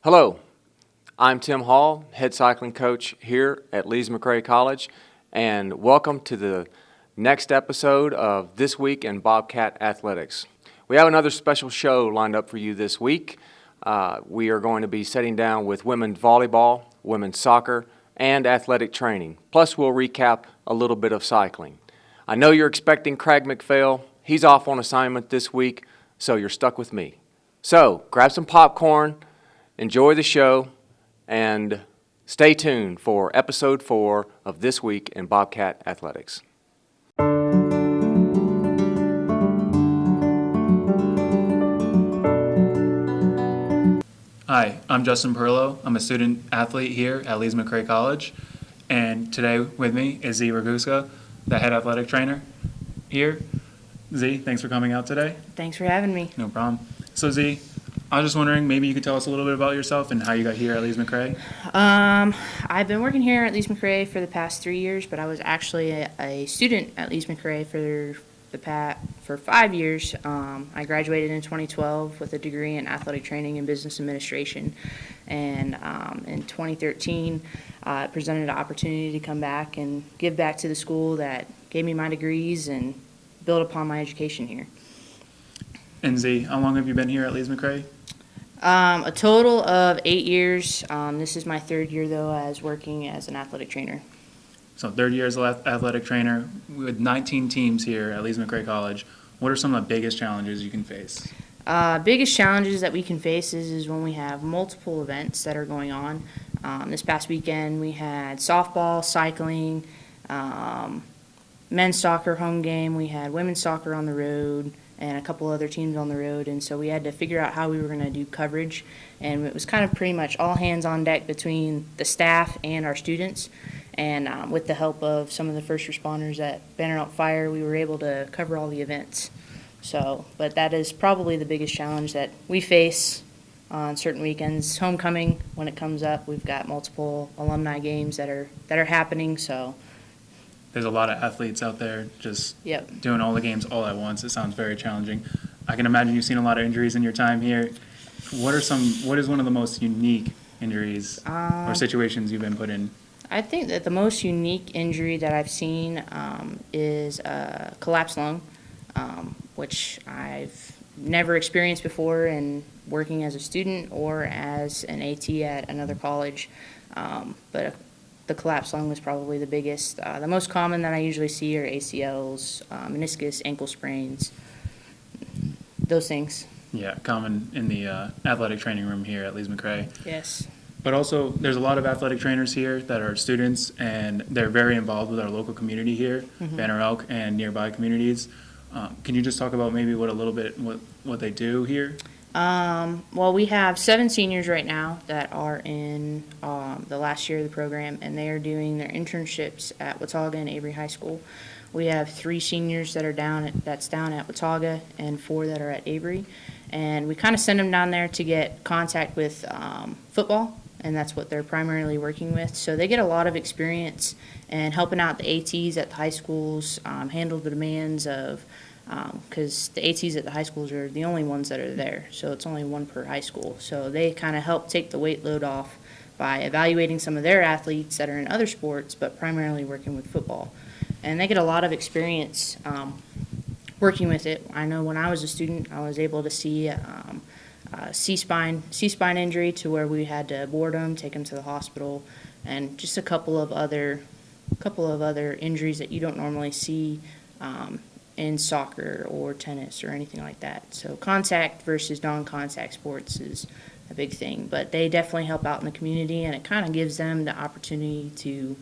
Hello, I'm Tim Hall, head cycling coach here at Lees-McRae College, and welcome to the next episode of This Week in Bobcat Athletics. We have another special show lined up for you this week. We are going to be sitting down with women's volleyball, women's soccer, and athletic training. Plus, we'll recap a little bit of cycling. I know you're expecting Craig McPhail. He's off on assignment this week, so you're stuck with me. So, grab some popcorn, enjoy the show, and stay tuned for episode 4 of This Week in Bobcat Athletics. Hi, I'm Justin Perlow. I'm a student athlete here at Lees-McRae College, and today with me is Z Raguska, the head athletic trainer here. Z, thanks for coming out today. Thanks for having me. No problem. So Z, I was just wondering, maybe you could tell us a little bit about yourself and how you got here at Lees-McRae. I've been working here at Lees-McRae for the past 3 years, but I was actually a student at Lees-McRae for 5 years. I graduated in 2012 with a degree in athletic training and business administration, and in 2013 presented an opportunity to come back and give back to the school that gave me my degrees and build upon my education here. And Z, how long have you been here at Lees-McRae? A total of 8 years. This is my third year, though, as working as an athletic trainer. So third year as an athletic trainer with 19 teams here at Lees-McRae College. What are some of the biggest challenges you can face? Biggest challenges that we can face is when we have multiple events that are going on. This past weekend we had softball, cycling, men's soccer home game. We had women's soccer on the road and a couple other teams on the road, and so we had to figure out how we were going to do coverage, and it was kind of pretty much all hands on deck between the staff and our students, and with the help of some of the first responders at Banner Out Fire, we were able to cover all the events. So, but that is probably the biggest challenge that we face on certain weekends. Homecoming, when it comes up, we've got multiple alumni games that are happening, so There's a lot of athletes out there just Yep. doing all the games all at once. It sounds very challenging. I can imagine you've seen a lot of injuries in your time here. What is one of the most unique injuries or situations you've been put in? I think that the most unique injury that I've seen is a collapsed lung, which I've never experienced before in working as a student or as an AT at another college. But the collapsed lung was probably the biggest. The most common that I usually see are ACLs, meniscus, ankle sprains, those things. Yeah, common in the athletic training room here at Lees-McRae. Yes. But also, there's a lot of athletic trainers here that are students, and they're very involved with our local community here, Banner Elk and nearby communities. Can you just talk about maybe what they do here? Well, we have 7 seniors right now that are in the last year of the program, and they are doing their internships at Watauga and Avery High School. We have 3 seniors that are down at Watauga and 4 that are at Avery, and we kind of send them down there to get contact with football, and that's what they're primarily working with. So they get a lot of experience in helping out the ATs at the high schools, handle the demands of because the ATs at the high schools are the only ones that are there, so it's only 1 per high school. So they kind of help take the weight load off by evaluating some of their athletes that are in other sports, but primarily working with football. And they get a lot of experience working with it. I know when I was a student, I was able to see a C-spine injury to where we had to board them, take them to the hospital, and just a couple of other injuries that you don't normally see in soccer or tennis or anything like that. So contact versus non-contact sports is a big thing, but they definitely help out in the community, and it kind of gives them the opportunity to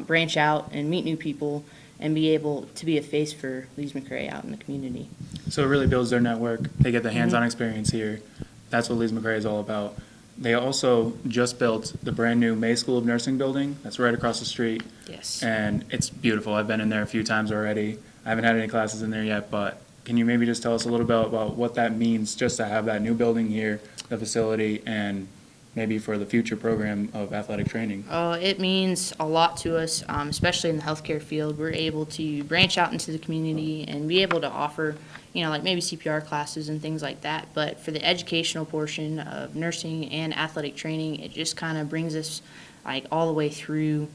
branch out and meet new people and be able to be a face for Lees-McRae out in the community. So it really builds their network. They get the hands-on experience here. That's what Lees-McRae is all about. They also just built the brand new May School of Nursing building that's right across the street. Yes. And it's beautiful. I've been in there a few times already. I haven't had any classes in there yet, but can you maybe just tell us a little bit about what that means just to have that new building here, the facility, and maybe for the future program of athletic training? It means a lot to us, especially in the healthcare field. We're able to branch out into the community and be able to offer, like maybe CPR classes and things like that. But for the educational portion of nursing and athletic training, it just kind of brings us like all the way through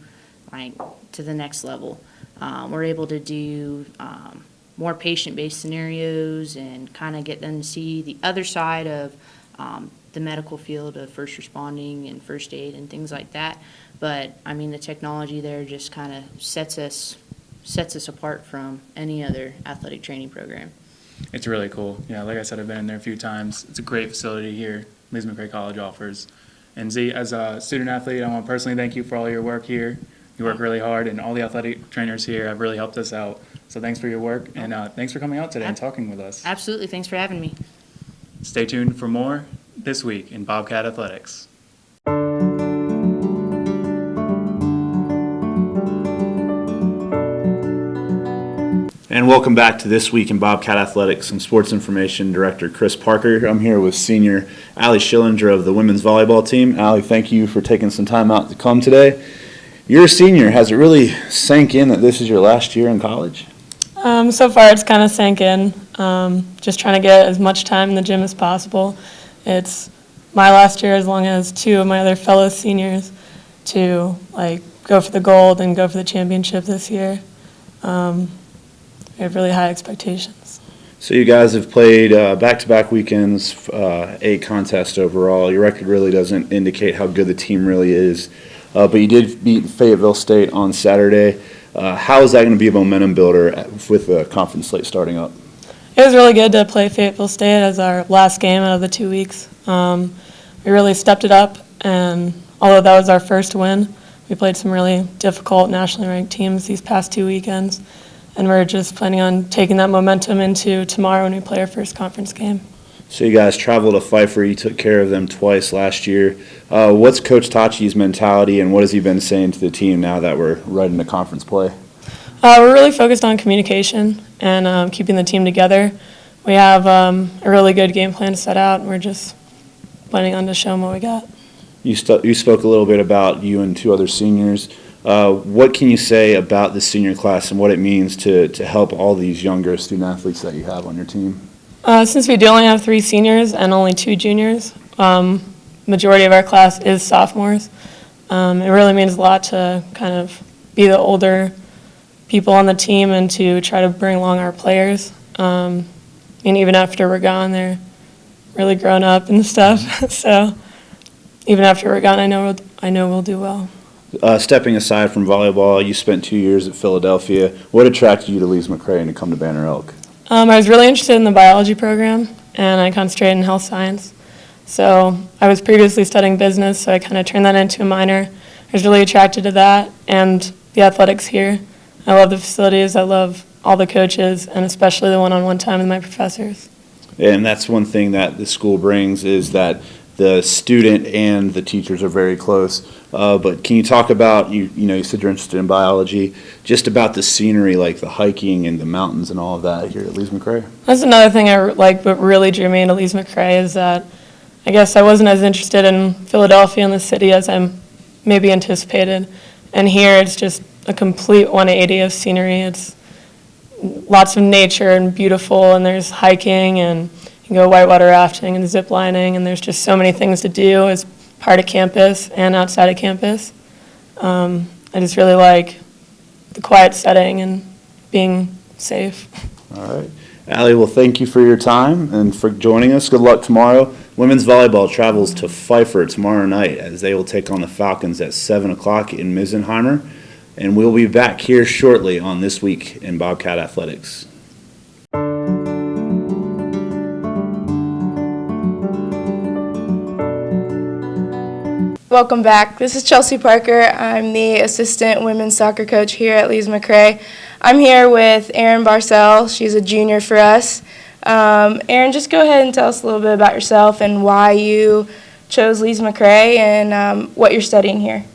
like to the next level. We're able to do more patient-based scenarios and kind of get them to see the other side of the medical field of first responding and first aid and things like that. But I mean, the technology there just kind of sets us apart from any other athletic training program. It's really cool. Yeah, like I said, I've been in there a few times. It's a great facility here, Lees-McRae College offers. And Z, as a student athlete, I want to personally thank you for all your work here. You work really hard, and all the athletic trainers here have really helped us out. So thanks for your work, and thanks for coming out today and talking with us. Absolutely. Thanks for having me. Stay tuned for more this week in Bobcat Athletics. And welcome back to This Week in Bobcat Athletics. I'm Sports Information Director Chris Parker. I'm here with senior Allie Schillinger of the women's volleyball team. Allie, thank you for taking some time out to come today. You're a senior. Has it really sank in that this is your last year in college? So far it's kind of sank in. Just trying to get as much time in the gym as possible. It's my last year as long as two of my other fellow seniors to go for the gold and go for the championship this year. We have really high expectations. So you guys have played back-to-back weekends, 8 contests overall. Your record really doesn't indicate how good the team really is. But you did beat Fayetteville State on Saturday. How is that going to be a momentum builder with the conference slate starting up? It was really good to play Fayetteville State as our last game out of the 2 weeks. We really stepped it up, and although that was our first win, we played some really difficult nationally ranked teams these past 2 weekends, and we're just planning on taking that momentum into tomorrow when we play our first conference game. So you guys traveled to Pfeiffer. You took care of them twice last year. What's Coach Tachi's mentality, and what has he been saying to the team now that we're right into conference play? We're really focused on communication and keeping the team together. We have a really good game plan set out, and we're just planning on to show them what we got. You spoke a little bit about you and 2 other seniors. What can you say about the senior class and what it means to help all these younger student athletes that you have on your team? Since we do only have 3 seniors and only 2 juniors, majority of our class is sophomores. It really means a lot to kind of be the older people on the team and to try to bring along our players. And even after we're gone, they're really grown up and stuff. So even after we're gone, I know we'll do well. Stepping aside from volleyball, you spent 2 years at Philadelphia. What attracted you to Lees-McRae and to come to Banner Elk? I was really interested in the biology program, and I concentrated in health science. So I was previously studying business, so I kind of turned that into a minor. I was really attracted to that and the athletics here. I love the facilities, I love all the coaches, and especially the one-on-one time with my professors. And that's one thing that the school brings is that the student and the teachers are very close. But can you talk about, you said you're interested in biology, just about the scenery, like the hiking and the mountains and all of that here at Lees-McRae? That's another thing I like, what really drew me into Lees-McRae is that I guess I wasn't as interested in Philadelphia and the city as I maybe anticipated. And here it's just a complete 180 of scenery. It's lots of nature and beautiful, and there's hiking, and you can go whitewater rafting and zip lining, and there's just so many things to do as part of campus and outside of campus. I just really like the quiet setting and being safe. All right. Allie, well, thank you for your time and for joining us. Good luck tomorrow. Women's volleyball travels to Pfeiffer tomorrow night as they will take on the Falcons at 7 o'clock in Misenheimer. And we'll be back here shortly on This Week in Bobcat Athletics. Welcome back. This is Chelsea Parker. I'm the assistant women's soccer coach here at Lees-McRae. I'm here with Erin Barcel. She's a junior for us. Erin, just go ahead and tell us a little bit about yourself and why you chose Lees-McRae and what you're studying here.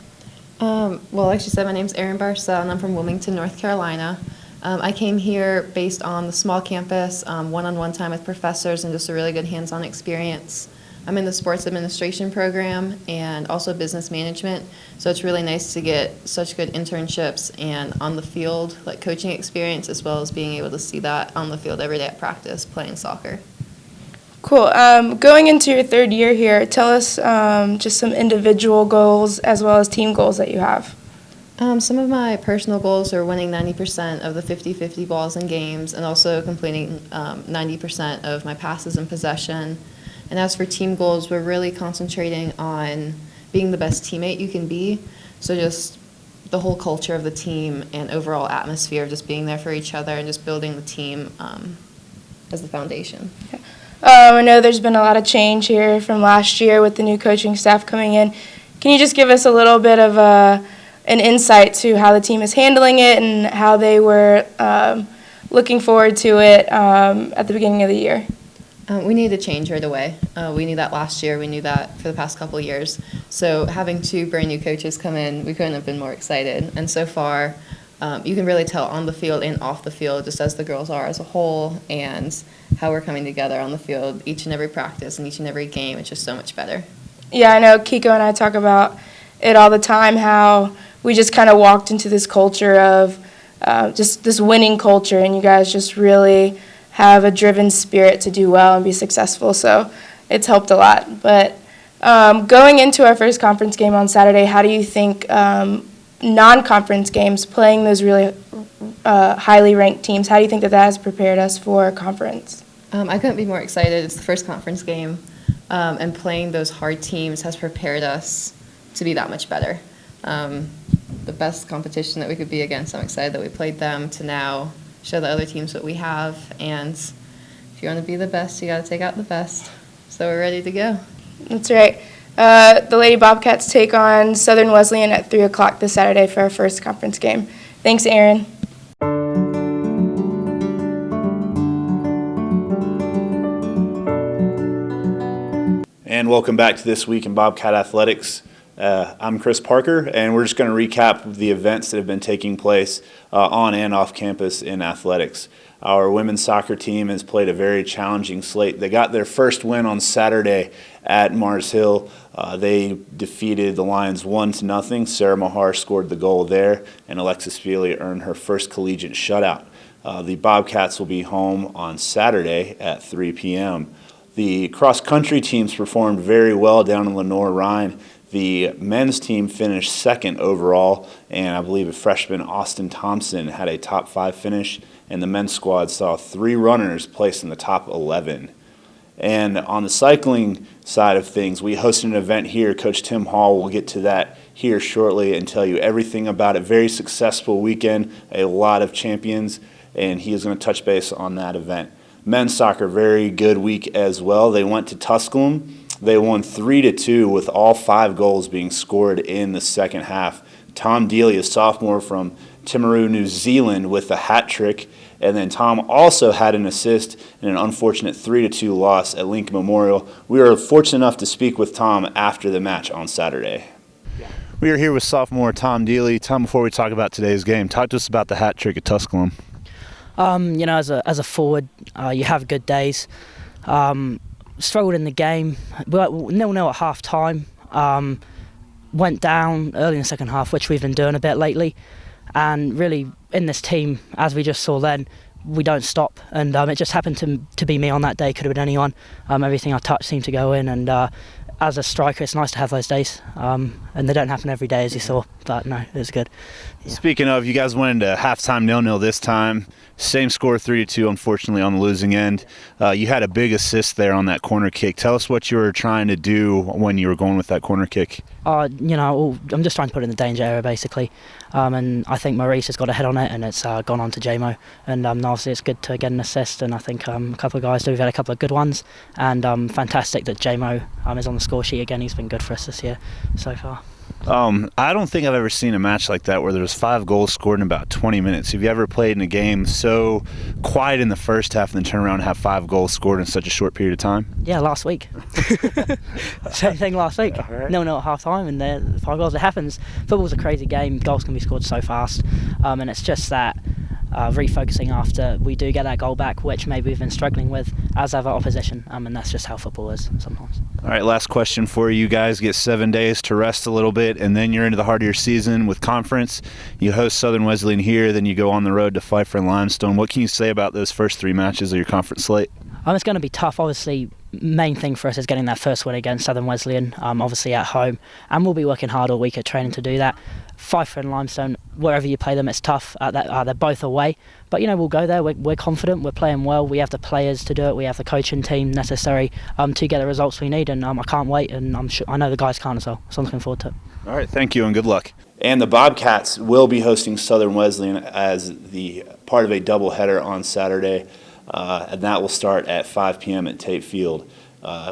Well, like she said, my name's Erin Barcel, and I'm from Wilmington, North Carolina. I came here based on the small campus, one-on-one time with professors, and just a really good hands-on experience. I'm in the sports administration program and also business management. So it's really nice to get such good internships and on the field, like coaching experience, as well as being able to see that on the field every day at practice playing soccer. Cool. Going into your third year here, tell us just some individual goals as well as team goals that you have. Some of my personal goals are winning 90% of the 50-50 balls in games and also completing 90% of my passes in possession. And as for team goals, we're really concentrating on being the best teammate you can be. So just the whole culture of the team and overall atmosphere of just being there for each other and just building the team as the foundation. I know there's been a lot of change here from last year with the new coaching staff coming in. Can you just give us a little bit of an insight to how the team is handling it and how they were looking forward to it at the beginning of the year? We need to change right away. We knew that last year. We knew that for the past couple of years. So having 2 brand new coaches come in, we couldn't have been more excited. And so far, you can really tell on the field and off the field, just as the girls are as a whole, and how we're coming together on the field each and every practice and each and every game. It's just so much better. Yeah, I know Kiko and I talk about it all the time, how we just kind of walked into this culture of just this winning culture, and you guys just really have a driven spirit to do well and be successful, so it's helped a lot. But going into our first conference game on Saturday, how do you think non-conference games, playing those really highly ranked teams, how do you think that has prepared us for conference? I couldn't be more excited. It's the first conference game, and playing those hard teams has prepared us to be that much better. The best competition that we could be against. I'm excited that we played them to now show the other teams what we have, and if you want to be the best, you got to take out the best. So we're ready to go. That's right. The Lady Bobcats take on Southern Wesleyan at 3 o'clock this Saturday for our first conference game. Thanks, Aaron. And welcome back to This Week in Bobcat Athletics. I'm Chris Parker, and we're just going to recap the events that have been taking place on and off campus in athletics. Our women's soccer team has played a very challenging slate. They got their first win on Saturday at Mars Hill. They defeated the Lions 1-0. Sarah Mahar scored the goal there, and Alexis Feely earned her first collegiate shutout. The Bobcats will be home on Saturday at 3 p.m. The cross-country teams performed very well down in Lenoir-Rhine. The men's team finished second overall, and I believe a freshman, Austin Thompson, had a top 5 finish, and the men's squad saw 3 runners placed in the top 11. And on the cycling side of things, we hosted an event here. Coach Tim Hall will get to that here shortly and tell you everything about it. Very successful weekend, a lot of champions, and he is going to touch base on that event. Men's soccer, very good week as well. They went to Tusculum. They won 3-2 with all 5 goals being scored in the second half. Tom Dealey, a sophomore from Timaru, New Zealand, with a hat trick. And then Tom also had an assist in an unfortunate 3-2 loss at Lincoln Memorial. We were fortunate enough to speak with Tom after the match on Saturday. We are here with sophomore Tom Dealey. Tom, before we talk about today's game, talk to us about the hat trick at Tusculum. As a forward, you have good days. Struggled in the game. We were 0-0 at half time. Went down early in the second half, which we've been doing a bit lately. And really, in this team, as we just saw then, we don't stop. And it just happened to be me on that day. Could have been anyone. Everything I touched seemed to go in. And as a striker, it's nice to have those days. And they don't happen every day, as you saw. But no, it was good. Yeah. Speaking of, you guys went into halftime 0-0 this time. Same score, 3-2, unfortunately, on the losing end. You had a big assist there on that corner kick. Tell us what you were trying to do when you were going with that corner kick. I'm just trying to put it in the danger area, basically. And I think Maurice has got a head on it, and it's gone on to JMO. And obviously it's good to get an assist, and I think a couple of guys do. We've had a couple of good ones, and fantastic that JMO is on the score sheet again. He's been good for us this year so far. I don't think I've ever seen a match like that where there was 5 goals scored in about 20 minutes. Have you ever played in a game so quiet in the first half and then turn around and have 5 goals scored in such a short period of time? Yeah, last week. Same thing last week. Right. 0-0 at half time and 5 goals. It happens. Football's a crazy game. Goals can be scored so fast. And it's just that refocusing after we do get that goal back, which maybe we've been struggling with, as have our opposition, and that's just how football is sometimes. All right, last question for you. You guys get 7 days to rest a little bit, and then you're into the heart of your season with conference. You host Southern Wesleyan here, then you go on the road to Pfeiffer and Limestone. What can you say about those first 3 matches of your conference slate? It's going to be tough. Obviously, main thing for us is getting that first win against Southern Wesleyan, obviously at home, and we'll be working hard all week at training to do that. Pfeiffer and Limestone, wherever you play them, it's tough. They're both away, but we'll go there. We're confident. We're playing well. We have the players to do it. We have the coaching team necessary to get the results we need, and I can't wait. And I know the guys can't as well. So I'm looking forward to it. All right, thank you and good luck. And the Bobcats will be hosting Southern Wesleyan as the part of a doubleheader on Saturday. And that will start at 5 p.m. at Tate Field.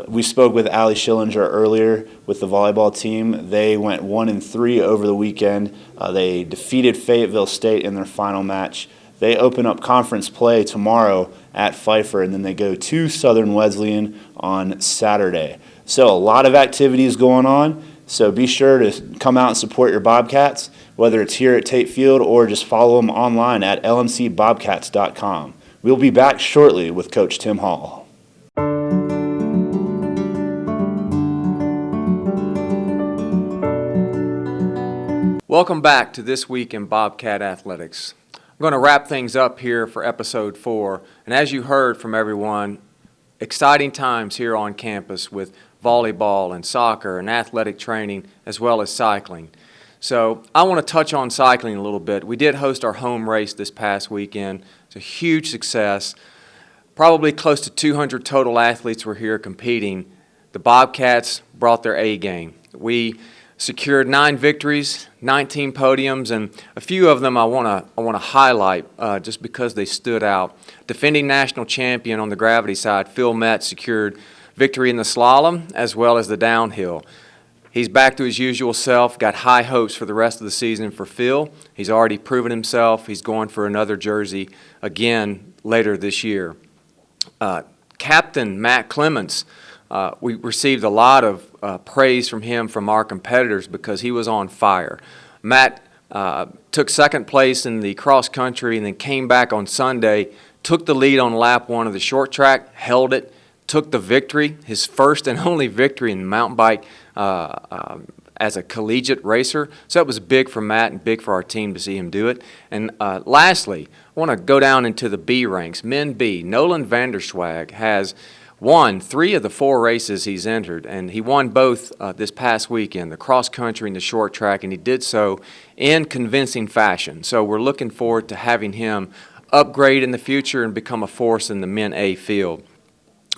We spoke with Allie Schillinger earlier with the volleyball team. They went 1-3 over the weekend. They defeated Fayetteville State in their final match. They open up conference play tomorrow at Pfeiffer, and then they go to Southern Wesleyan on Saturday. So a lot of activities going on. So be sure to come out and support your Bobcats, whether it's here at Tate Field or just follow them online at lmcbobcats.com. We'll be back shortly with Coach Tim Hall. Welcome back to This Week in Bobcat Athletics. I'm going to wrap things up here for episode 4. And as you heard from everyone, exciting times here on campus with volleyball and soccer and athletic training as well as cycling. So I want to touch on cycling a little bit. We did host our home race this past weekend. It's a huge success. Probably close to 200 total athletes were here competing. The Bobcats brought their A game. We secured 9 victories, 19 podiums, and a few of them I want to highlight just because they stood out. Defending national champion on the gravity side, Phil Metz secured victory in the slalom as well as the downhill. He's back to his usual self, got high hopes for the rest of the season for Phil. He's already proven himself. He's going for another jersey again later this year. Captain Matt Clements, we received a lot of praise from him from our competitors because he was on fire. Matt took second place in the cross country and then came back on Sunday, took the lead on lap 1 of the short track, held it, took the victory, his first and only victory in mountain bike as a collegiate racer. So it was big for Matt and big for our team to see him do it. And lastly, I want to go down into the B ranks. Men B, Nolan Vanderswag has won 3 of the 4 races he's entered, and he won both this past weekend, the cross country and the short track, and he did so in convincing fashion. So we're looking forward to having him upgrade in the future and become a force in the Men A field.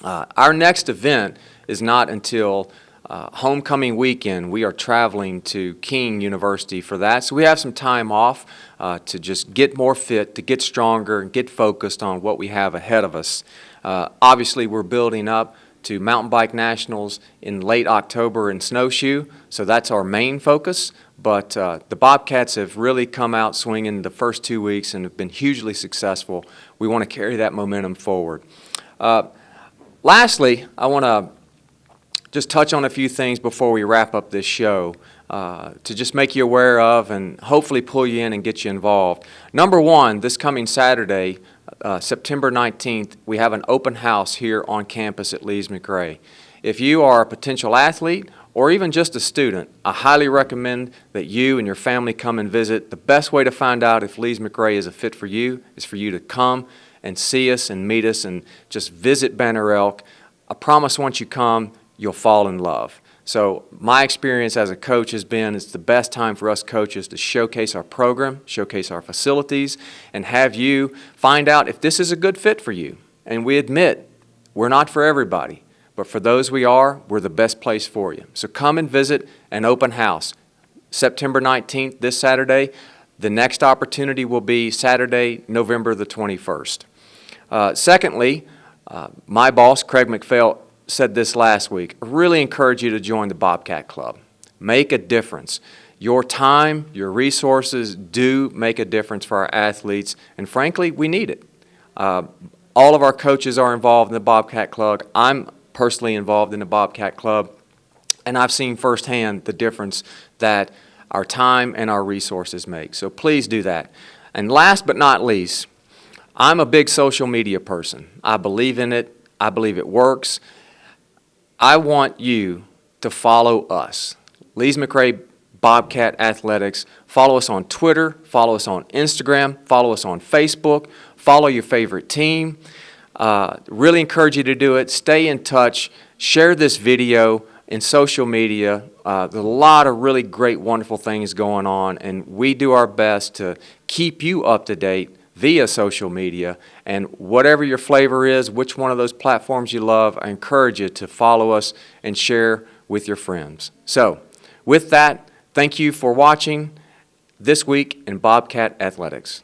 Our next event is not until homecoming weekend. We are traveling to King University for that, so we have some time off to just get more fit, to get stronger, and get focused on what we have ahead of us. Obviously, we're building up to Mountain Bike Nationals in late October in Snowshoe, so that's our main focus. But the Bobcats have really come out swinging the first 2 weeks and have been hugely successful. We want to carry that momentum forward. Lastly, I want to just touch on a few things before we wrap up this show to just make you aware of and hopefully pull you in and get you involved. Number 1, this coming Saturday, September 19th, we have an open house here on campus at Lees-McRae. If you are a potential athlete or even just a student, I highly recommend that you and your family come and visit. The best way to find out if Lees-McRae is a fit for you is for you to come and see us and meet us and just visit Banner Elk. I promise once you come, you'll fall in love. So my experience as a coach has been it's the best time for us coaches to showcase our program, showcase our facilities, and have you find out if this is a good fit for you. And we admit we're not for everybody, but for those we are, we're the best place for you. So come and visit an open house. September 19th, this Saturday. The next opportunity will be Saturday, November the 21st. Secondly, my boss, Craig McPhail, said this last week. I really encourage you to join the Bobcat Club. Make a difference. Your time, your resources do make a difference for our athletes, and frankly, we need it. All of our coaches are involved in the Bobcat Club. I'm personally involved in the Bobcat Club, and I've seen firsthand the difference that our time and our resources make. So please do that. And last but not least, I'm a big social media person. I believe in it. I believe it works. I want you to follow us, Lees-McRae Bobcat Athletics. Follow us on Twitter, follow us on Instagram, follow us on Facebook, follow your favorite team. Really encourage you to do it. Stay in touch. Share this video in social media. There's a lot of really great, wonderful things going on, and we do our best to keep you up to date via social media. And whatever your flavor is, which one of those platforms you love, I encourage you to follow us and share with your friends. So, with that, thank you for watching This Week in Bobcat Athletics.